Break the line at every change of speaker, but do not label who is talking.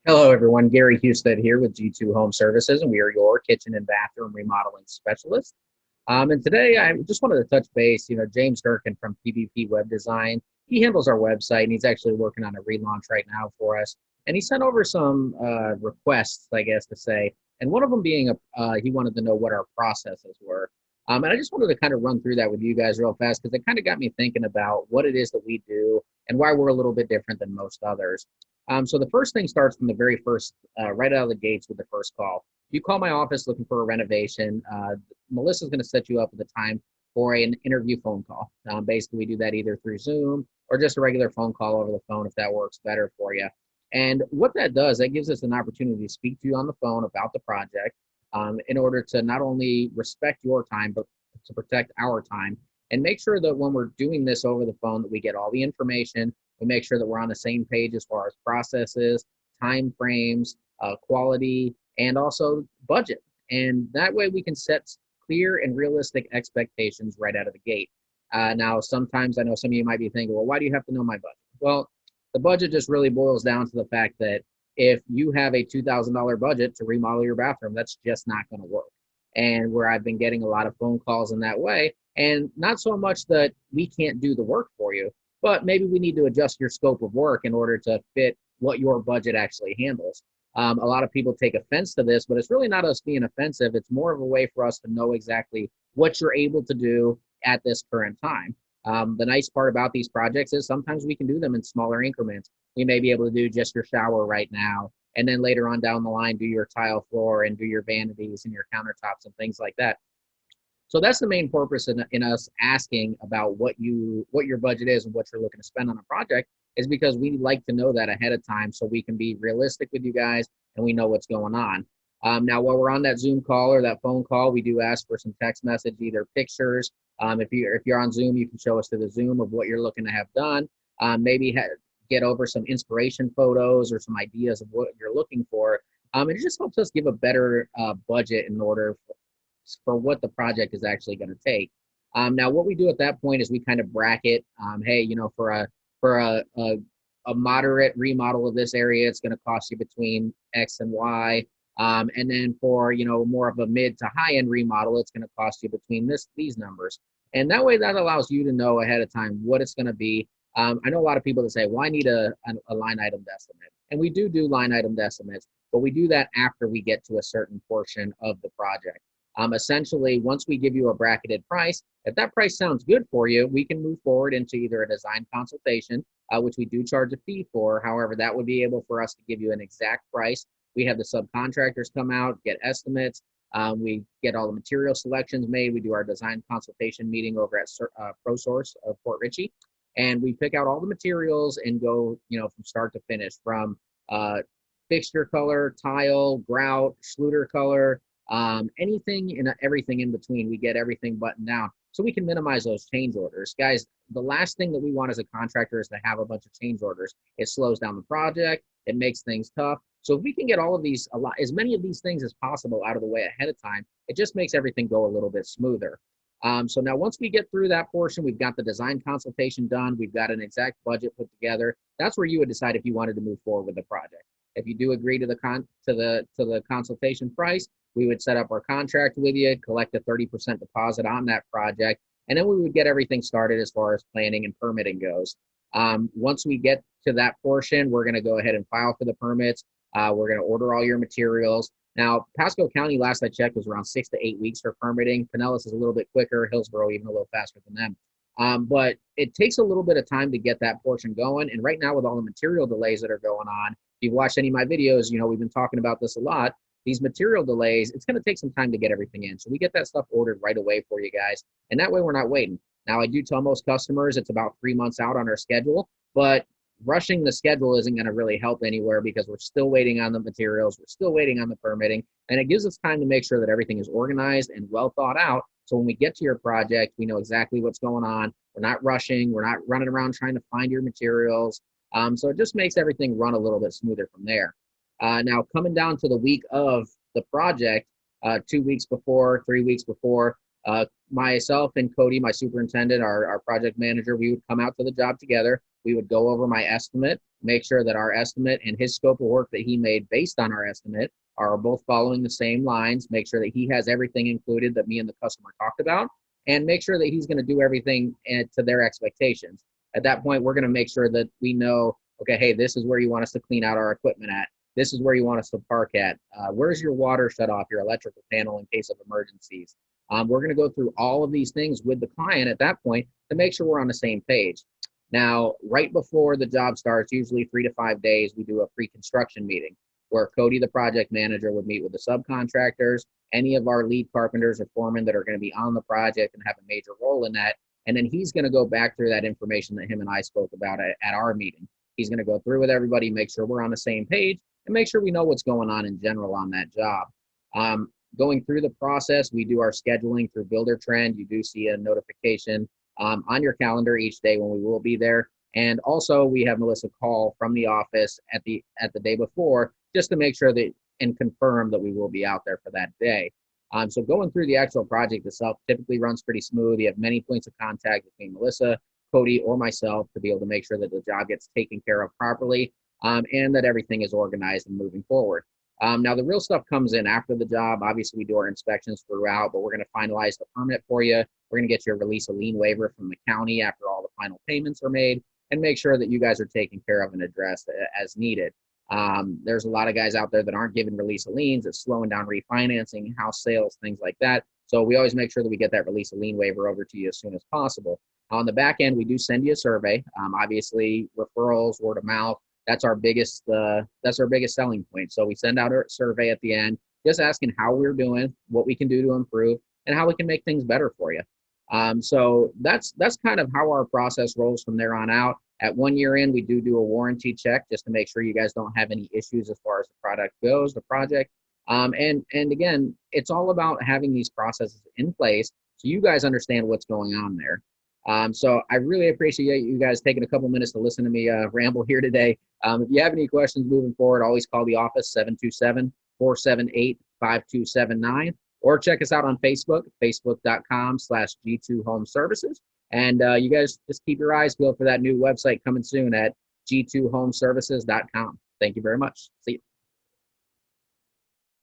Hello, everyone. Gary Husted here with G2 Home Services, and we are your kitchen and bathroom remodeling specialist. And today I just wanted to touch base. James Durkin from PVP Web Design, he handles our website, and he's actually working on a relaunch right now for us. And he sent over some requests, I guess to say, and one of them being he wanted to know what our processes were. And I just wanted to kind of run through that with you guys real fast because it kind of got me thinking about what it is that we do and why we're a little bit different than most others. So the first thing starts from the very first, right out of the gates with the first call. You call my office looking for a renovation. Melissa's going to set you up at the time for an interview phone call. Basically, we do that either through Zoom or just a regular phone call over the phone if that works better for you. And what that does, that gives us an opportunity to speak to you on the phone about the project in order to not only respect your time, but to protect our time and make sure that when we're doing this over the phone that we get all the information. We make sure that we're on the same page as far as processes, time frames, quality, and also budget. And that way we can set clear and realistic expectations right out of the gate. Now, sometimes I know some of you might be thinking, well, why do you have to know my budget? Well, the budget just really boils down to the fact that if you have a $2,000 budget to remodel your bathroom, that's just not going to work. And where I've been getting a lot of phone calls in that way, and not so much that we can't do the work for you, but maybe we need to adjust your scope of work in order to fit what your budget actually handles. A lot of people take offense to this, but it's really not us being offensive. It's more of a way for us to know exactly what you're able to do at this current time. The nice part about these projects is sometimes we can do them in smaller increments. We may be able to do just your shower right now, and then later on down the line, do your tile floor and do your vanities and your countertops and things like that. So that's the main purpose in us asking about what your budget is and what you're looking to spend on a project is because we like to know that ahead of time so we can be realistic with you guys and we know what's going on. Now, while we're on that Zoom call or that phone call, we do ask for some text message, either pictures. If you're on Zoom, you can show us to the Zoom of what you're looking to have done. Maybe get over some inspiration photos or some ideas of what you're looking for. It just helps us give a better budget in order for what the project is actually going to take. Now, what we do at that point is we kind of bracket. Hey, for a moderate remodel of this area, it's going to cost you between X and Y. And then for more of a mid to high end remodel, it's going to cost you between these numbers. And that way, that allows you to know ahead of time what it's going to be. I know a lot of people that say, "Well, I need a line item estimate," and we do line item estimates, but we do that after we get to a certain portion of the project. Essentially, once we give you a bracketed price, if that price sounds good for you, we can move forward into either a design consultation, which we do charge a fee for. However, that would be able for us to give you an exact price. We have the subcontractors come out, get estimates. We get all the material selections made. We do our design consultation meeting over at ProSource of Port Richey, and we pick out all the materials and go, from start to finish, from fixture color, tile, grout, Schluter color, anything and everything in between. We get everything buttoned down so we can minimize those change orders. Guys, the last thing that we want as a contractor is to have a bunch of change orders. It slows down the project. It makes things tough. So if we can get all of these, as many of these things as possible out of the way ahead of time, it just makes everything go a little bit smoother. So now once we get through that portion, we've got the design consultation done. We've got an exact budget put together. That's where you would decide if you wanted to move forward with the project. If you do agree to the consultation price, we would set up our contract with you, collect a 30% deposit on that project, and then we would get everything started as far as planning and permitting goes. Once we get to that portion, we're going to go ahead and file for the permits. We're going to order all your materials. Now, Pasco County, last I checked, was around 6 to 8 weeks for permitting. Pinellas is a little bit quicker, Hillsborough even a little faster than them. But it takes a little bit of time to get that portion going. And right now, with all the material delays that are going on, if you've watched any of my videos, we've been talking about this a lot. These material delays, it's going to take some time to get everything in. So we get that stuff ordered right away for you guys. And that way we're not waiting. Now, I do tell most customers it's about 3 months out on our schedule, but rushing the schedule isn't going to really help anywhere because we're still waiting on the materials. We're still waiting on the permitting. And it gives us time to make sure that everything is organized and well thought out. So when we get to your project, we know exactly what's going on. We're not rushing. We're not running around trying to find your materials. So it just makes everything run a little bit smoother from there. Now, coming down to the week of the project, 2 weeks before, 3 weeks before, myself and Cody, my superintendent, our project manager, we would come out to the job together. We would go over my estimate, make sure that our estimate and his scope of work that he made based on our estimate are both following the same lines, make sure that he has everything included that me and the customer talked about, and make sure that he's going to do everything to their expectations. At that point, we're going to make sure that we know, okay, hey, this is where you want us to clean out our equipment at. This is where you want us to park at. Where's your water shut off, your electrical panel in case of emergencies? We're going to go through all of these things with the client at that point to make sure we're on the same page. Now, right before the job starts, usually 3 to 5 days, we do a pre-construction meeting where Cody, the project manager, would meet with the subcontractors, any of our lead carpenters or foremen that are going to be on the project and have a major role in that. And then he's going to go back through that information that him and I spoke about at our meeting. He's going to go through with everybody, make sure we're on the same page, and make sure we know what's going on in general on that job. Going through the process, we do our scheduling through Buildertrend. You do see a notification on your calendar each day when we will be there. And also we have Melissa call from the office at the day before just to make sure that and confirm that we will be out there for that day. So going through the actual project itself typically runs pretty smooth. You have many points of contact between Melissa, Cody, or myself to be able to make sure that the job gets taken care of properly and that everything is organized and moving forward. Now, the real stuff comes in after the job. Obviously, we do our inspections throughout, but we're going to finalize the permit for you. We're going to get you a release of lien waiver from the county after all the final payments are made and make sure that you guys are taken care of and addressed as needed. There's a lot of guys out there that aren't giving release of liens. It's slowing down refinancing, house sales, things like that. So we always make sure that we get that release of lien waiver over to you as soon as possible. On the back end, we do send you a survey. Obviously, referrals, word of mouth. That's our biggest selling point. So we send out a survey at the end, just asking how we're doing, what we can do to improve, and how we can make things better for you. So that's kind of how our process rolls from there on out. At 1 year in, we do a warranty check just to make sure you guys don't have any issues as far as the product goes, the project. And again, it's all about having these processes in place so you guys understand what's going on there. So I really appreciate you guys taking a couple minutes to listen to me ramble here today. If you have any questions moving forward, always call the office, 727-478-5279, or check us out on Facebook, facebook.com/G2 Home Services. And you guys just keep your eyes peeled for that new website coming soon at g2homeservices.com. Thank you very much. See you.